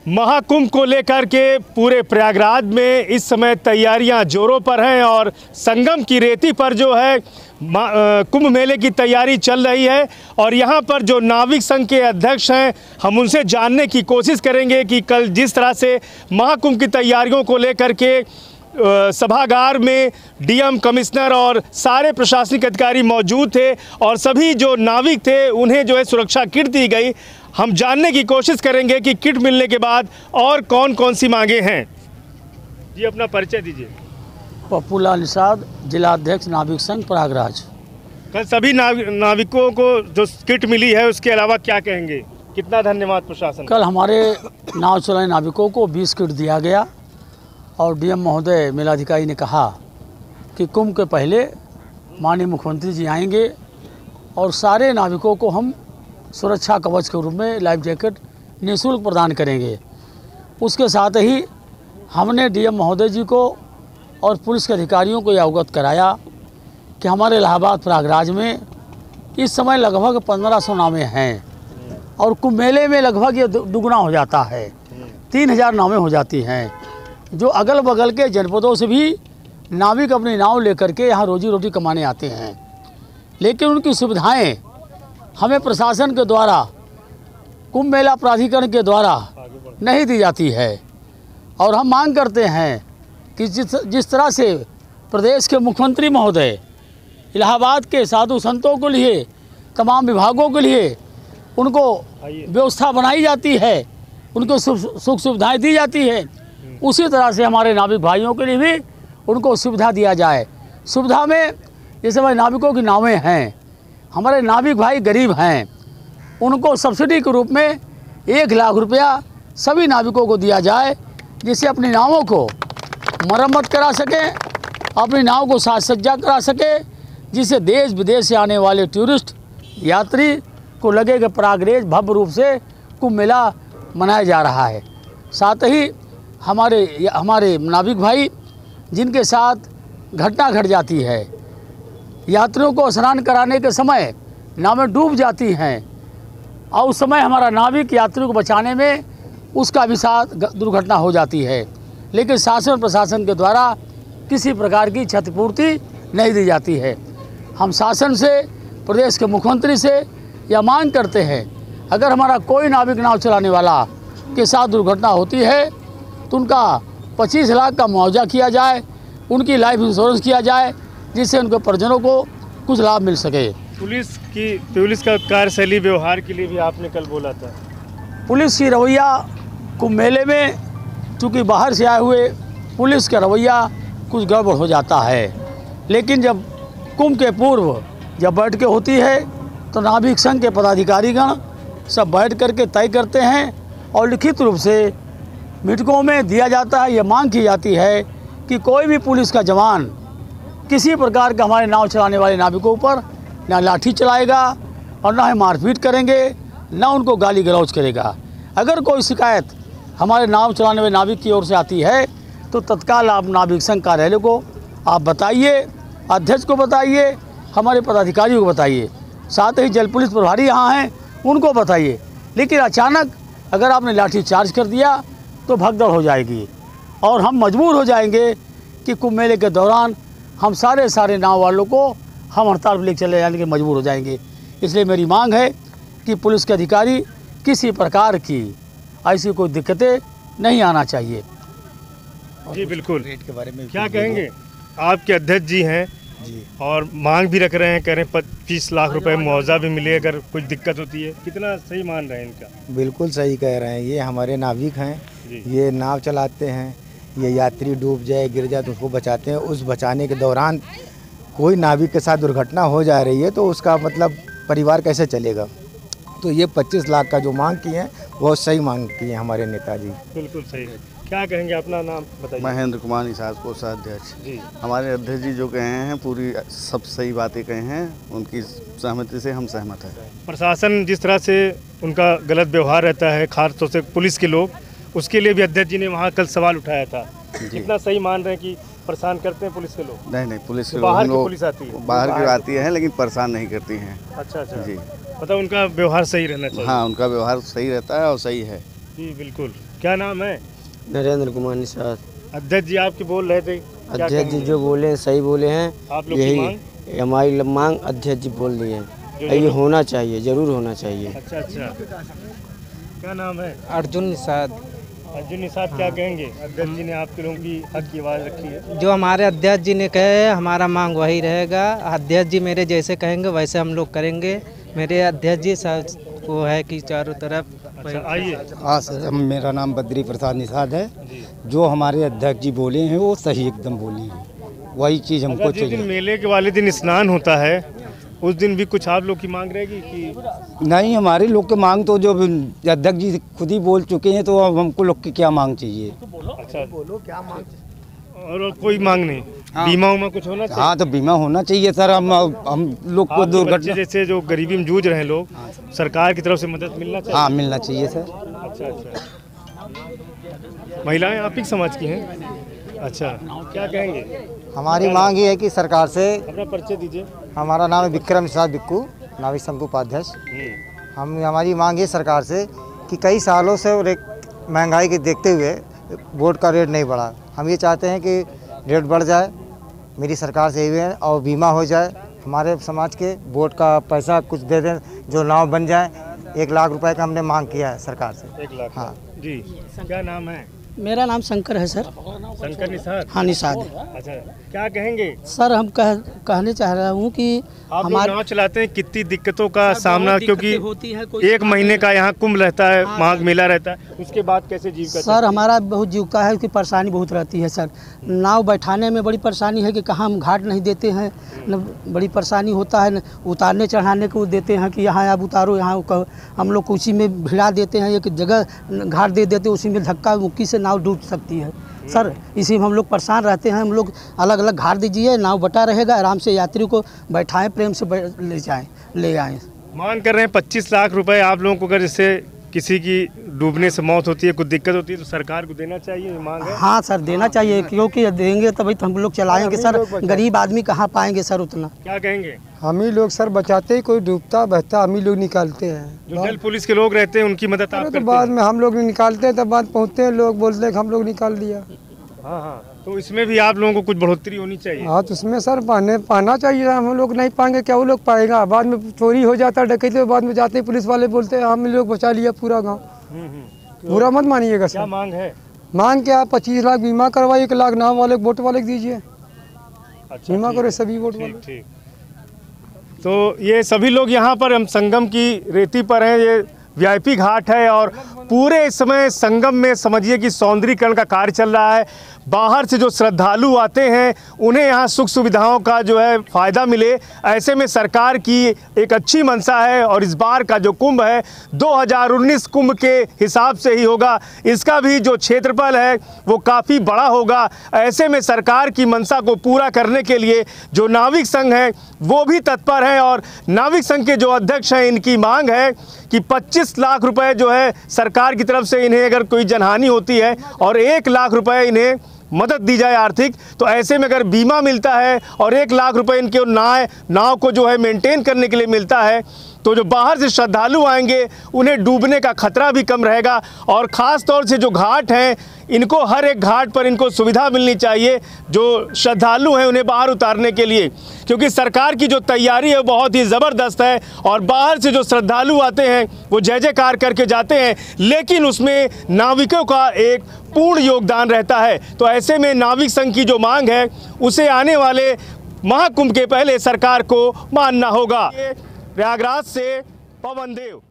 महाकुंभ को लेकर के पूरे प्रयागराज में इस समय तैयारियां जोरों पर हैं और संगम की रेती पर जो है कुंभ मेले की तैयारी चल रही है। और यहां पर जो नाविक संघ के अध्यक्ष हैं, हम उनसे जानने की कोशिश करेंगे कि कल जिस तरह से महाकुंभ की तैयारियों को लेकर के सभागार में डीएम, कमिश्नर और सारे प्रशासनिक अधिकारी मौजूद थे और सभी जो नाविक थे उन्हें जो है सुरक्षा किट दी गई। हम जानने की कोशिश करेंगे कि किट मिलने के बाद और कौन कौन सी मांगे हैं। जी, अपना परिचय दीजिए। पप्पूलाल निषाद, जिला अध्यक्ष नाविक संघ प्रयागराज। कल सभी नाविकों को जो किट मिली है उसके अलावा क्या कहेंगे? कितना धन्यवाद प्रशासन। कल हमारे नाव चलाने नाविकों को 20 किट दिया गया और डीएम महोदय मेलाधिकारी ने कहा कि कुंभ के पहले माननीय मुख्यमंत्री जी आएंगे और सारे नाविकों को हम सुरक्षा कवच के रूप में लाइफ जैकेट निःशुल्क प्रदान करेंगे। उसके साथ ही हमने डीएम महोदय जी को और पुलिस के अधिकारियों को यह अवगत कराया कि हमारे इलाहाबाद प्रयागराज में इस समय लगभग 1500 नावें हैं और कुंभ मेले में लगभग ये दुगना हो जाता है, 3000 नावें हो जाती हैं। जो अगल बगल के जनपदों से भी नाविक अपनी नाव लेकर के यहाँ रोजी रोटी कमाने आते हैं, लेकिन उनकी सुविधाएं हमें प्रशासन के द्वारा, कुंभ मेला प्राधिकरण के द्वारा नहीं दी जाती है। और हम मांग करते हैं कि जिस तरह से प्रदेश के मुख्यमंत्री महोदय इलाहाबाद के साधु संतों के लिए, तमाम विभागों के लिए उनको व्यवस्था बनाई जाती है, उनको सुख सुविधाएं दी जाती है, उसी तरह से हमारे नाविक भाइयों के लिए भी उनको सुविधा दिया जाए। सुविधा में जैसे हमारे नाविकों की नावें हैं, हमारे नाविक भाई गरीब हैं, उनको सब्सिडी के रूप में 1 लाख रुपया सभी नाविकों को दिया जाए, जिससे अपनी नावों को मरम्मत करा सकें, अपनी नाव को साज सज्जा करा सके, जिससे देश विदेश से आने वाले टूरिस्ट यात्री को लगे कि प्रयागराज भव्य रूप से कुंभ मेला मनाया जा रहा है। साथ ही हमारे नाविक भाई जिनके साथ घटना घट जाती है, यात्रियों को स्नान कराने के समय नावें डूब जाती हैं और उस समय हमारा नाविक यात्रियों को बचाने में उसका भी साथ दुर्घटना हो जाती है, लेकिन शासन प्रशासन के द्वारा किसी प्रकार की क्षतिपूर्ति नहीं दी जाती है। हम शासन से, प्रदेश के मुख्यमंत्री से यह मांग करते हैं, अगर हमारा कोई नाविक नाव चलाने वाला के साथ दुर्घटना होती है तो उनका 25 लाख का मुआवजा किया जाए, उनकी लाइफ इंश्योरेंस किया जाए, जिससे उनके परिजनों को कुछ लाभ मिल सके। पुलिस का कार्यशैली व्यवहार के लिए भी आपने कल बोला था। पुलिस की रवैया कुंभ मेले में चूँकि बाहर से आए हुए पुलिस का रवैया कुछ गड़बड़ हो जाता है, लेकिन जब कुंभ के पूर्व जब बैठकें होती है तो नाविक संघ के पदाधिकारीगण सब बैठ करके तय करते हैं और लिखित रूप से मीटिंगों में दिया जाता है। ये मांग की जाती है कि कोई भी पुलिस का जवान किसी प्रकार का हमारे नाव चलाने वाले नाविकों पर ना लाठी चलाएगा और ना ही मारपीट करेंगे, ना उनको गाली गलौज करेगा। अगर कोई शिकायत हमारे नाव चलाने वाले नाविक की ओर से आती है तो तत्काल आप नाविक संघ कार्यालय को आप बताइए, अध्यक्ष को बताइए, हमारे पदाधिकारियों को बताइए, साथ ही जल पुलिस प्रभारी यहाँ हैं उनको बताइए। लेकिन अचानक अगर आपने लाठी चार्ज कर दिया तो भगदड़ हो जाएगी और हम मजबूर हो जाएंगे कि कुंभ मेले के दौरान हम सारे नाव वालों को हम हड़ताल पर लेकर चले जाने के मजबूर हो जाएंगे। इसलिए मेरी मांग है कि पुलिस के अधिकारी किसी प्रकार की ऐसी कोई दिक्कतें नहीं आना चाहिए। जी बिल्कुल। रेट के बारे में क्या कहेंगे? आपके अध्यक्ष जी हैं जी और मांग भी रख रहे हैं, कह रहे हैं 25 लाख रुपए मुआवजा भी मिले अगर कुछ दिक्कत होती है। कितना सही मान रहे हैं इनका? बिल्कुल सही कह रहे हैं। ये हमारे नाविक हैं, ये नाव चलाते हैं, ये यात्री डूब जाए, गिर जाए तो उसको बचाते हैं। उस बचाने के दौरान कोई नाविक के साथ दुर्घटना हो जा रही है तो उसका मतलब परिवार कैसे चलेगा? तो ये 25 लाख का जो मांग की है बहुत सही मांग की है हमारे नेताजी। बिल्कुल सही है। क्या कहेंगे? अपना नाम बताइए। महेंद्र कुमार निषाद, कोषाध्यक्ष जी। हमारे अध्यक्ष जी जो कहे हैं पूरी सब सही बातें कहे हैं, उनकी सहमति से हम सहमत हैं। प्रशासन जिस तरह से उनका गलत व्यवहार रहता है, खासतौर से पुलिस के लोग, उसके लिए भी अध्यक्ष जी ने वहाँ कल सवाल उठाया था। कितना सही मान रहे हैं कि परेशान करते हैं पुलिस के लोग? नहीं, पुलिस के बाहर लोग की पुलिस आती है, बाहर की आती है लेकिन परेशान नहीं करती हैं। अच्छा जी, मतलब उनका व्यवहार सही रहना चाहिए। हाँ, उनका व्यवहार सही रहता है और सही है। जी बिल्कुल। क्या नाम है? नरेंद्र कुमार निषाद। अध्यक्ष जी आपके बोल रहे थे, क्या अध्यक्ष जी कहेंगे? जो बोले हैं सही बोले हैं। आप लोग की मांग? यही हमारी मांग अध्यक्ष जी बोल दिए हैं, ये होना चाहिए, जरूर होना चाहिए। अच्छा अच्छा। क्या नाम है? अर्जुन निषाद। अर्जुन निषाद, क्या कहेंगे? अध्यक्ष जी ने आपके लोगों की हक की आवाज़ रखी है। जो हमारे अध्यक्ष जी ने कहे है, हमारा मांग वही रहेगा। अध्यक्ष जी मेरे जैसे कहेंगे वैसे हम लोग करेंगे। मेरे अध्यक्ष जी सब वो है कि चारों तरफ। अच्छा आइए। हाँ सर, मेरा नाम बद्री प्रसाद निषाद है। जो हमारे अध्यक्ष जी बोले हैं वो सही एकदम बोले हैं, वही चीज़ हमको जिस दिन चाहिए। मेले के वाले दिन स्नान होता है उस दिन भी कुछ आप लोग की मांग रहेगी कि? नहीं, हमारे लोग की मांग तो जो अध्यक्ष जी खुद ही बोल चुके हैं, तो अब हमको लोग की क्या मांग चाहिए। अच्छा बोलो क्या मांग? और कोई मांग नहीं? हाँ। बीमा उमा कुछ होना चाहिए? हाँ तो बीमा होना चाहिए सर। हम लोग को आपके बच्चे दुर्घटना। जैसे जो गरीबी में जूझ रहे हैं लोग, सरकार की तरफ से मदद मिलना चाहिए। हाँ मिलना चाहिए सर। अच्छा अच्छा। महिलाएं आप ही समाज की हैं? अच्छा, क्या कहेंगे? हमारी मांग ये है कि सरकार से, अपना परिचय दीजिए। हमारा नाम है विक्रम निषाद बिक्कू, नाविक संघ उपाध्यक्ष। हमारी मांग ये सरकार से कि कई सालों से और एक महंगाई के देखते हुए वोट का रेट नहीं बढ़ा। हम ये चाहते हैं कि रेट बढ़ जाए, मेरी सरकार से यही है, और बीमा हो जाए। हमारे समाज के वोट का पैसा कुछ दे दें, जो नाव बन जाए। 1 लाख रुपए का हमने मांग किया है सरकार से। 1 लाख? हाँ जी। क्या नाम है? मेरा नाम शंकर है सर। शंकर निषाद? हाँ निषाद। अच्छा, क्या कहेंगे? सर हम कहने चाह रहा हूँ कि आप लोग नाव चलाते हैं, कितनी दिक्कतों का सामना, क्योंकि होती है। 1 महीने का यहाँ कुंभ रहता है, माघ मेला रहता है, उसके बाद कैसे जीविका? सर हमारा बहुत जीविका है कि परेशानी बहुत रहती है सर। नाव बैठाने में बड़ी परेशानी है कि कहाँ हम घाट नहीं देते हैं, न बड़ी परेशानी होता है। न उतारने चढ़ाने को देते हैं कि यहाँ आप उतारो, यहाँ हम लोग उसी में भिड़ा देते हैं। एक जगह घाट दे देते हैं, उसी में धक्का मुक्की से नाव डूब सकती है सर। इसी में हम लोग परेशान रहते हैं। हम लोग अलग अलग घाट दीजिए, नाव बटा रहेगा, आराम से यात्री को बैठाएं, प्रेम से ले आएँ। मांग कर रहे हैं 25 लाख रुपए आप लोगों को। अगर जैसे किसी की डूबने से मौत होती है, कुछ दिक्कत होती है, तो सरकार को देना चाहिए, ये मांग है। हाँ सर देना चाहिए, क्योंकि देंगे तभी तो हम लोग चलाएंगे सर। गरीब आदमी कहाँ पाएंगे सर उतना। क्या कहेंगे? हम ही लोग सर बचाते ही, कोई डूबता बहता हम ही लोग निकालते हैं। जो जल पुलिस के लोग रहते हैं उनकी मदद आप करते तो बाद हैं? में हम लोग निकालते हैं, तब बाद पहुँचते हैं, लोग बोलते हैं कि हम लोग निकाल दिया। हाँ हाँ, तो इसमें भी आप लोगों को कुछ बढ़ोतरी होनी चाहिए। हाँ तो उसमें सर पाना चाहिए। हम लोग नहीं पाएंगे, क्या वो लोग पाएगा? बाद में चोरी हो जाता है, डकैती, बाद में जाते ही पुलिस वाले बोलते हैं हम लोग बचा लिया पूरा गाँव। पूरा मत मानिएगा सर। क्या मांग है? मांग क्या? 25 लाख बीमा करवाइए, 1 लाख नाव वाले वोट वाले दीजिए। अच्छा, बीमा ठीक करो है, सभी वोट वाले। ठीक ठीक। तो ये सभी लोग यहाँ पर, हम संगम की रेती पर हैं, ये वीआईपी घाट है और पूरे इस समय संगम में समझिए कि सौंदर्यीकरण का कार्य चल रहा है। बाहर से जो श्रद्धालु आते हैं उन्हें यहाँ सुख सुविधाओं का जो है फ़ायदा मिले, ऐसे में सरकार की एक अच्छी मंशा है। और इस बार का जो कुंभ है 2019 कुंभ के हिसाब से ही होगा। इसका भी जो क्षेत्रफल है वो काफ़ी बड़ा होगा। ऐसे में सरकार की मंशा को पूरा करने के लिए जो नाविक संघ है वो भी तत्पर है। और नाविक संघ के जो अध्यक्ष हैं, इनकी मांग है कि 25 लाख रुपए जो है सरकार की तरफ से इन्हें अगर कोई जनहानि होती है और 1 लाख रुपए इन्हें मदद दी जाए आर्थिक। तो ऐसे में अगर बीमा मिलता है और 1 लाख रुपए इनके नाव को जो है मेंटेन करने के लिए मिलता है, तो जो बाहर से श्रद्धालु आएंगे उन्हें डूबने का खतरा भी कम रहेगा। और ख़ास तौर से जो घाट हैं, इनको हर एक घाट पर इनको सुविधा मिलनी चाहिए जो श्रद्धालु हैं उन्हें बाहर उतारने के लिए, क्योंकि सरकार की जो तैयारी है बहुत ही ज़बरदस्त है। और बाहर से जो श्रद्धालु आते हैं वो जय जयकार करके जाते हैं, लेकिन उसमें नाविकों का एक पूर्ण योगदान रहता है। तो ऐसे में नाविक संघ की जो मांग है उसे आने वाले महाकुंभ के पहले सरकार को मानना होगा। प्रयागराज से पवन देव।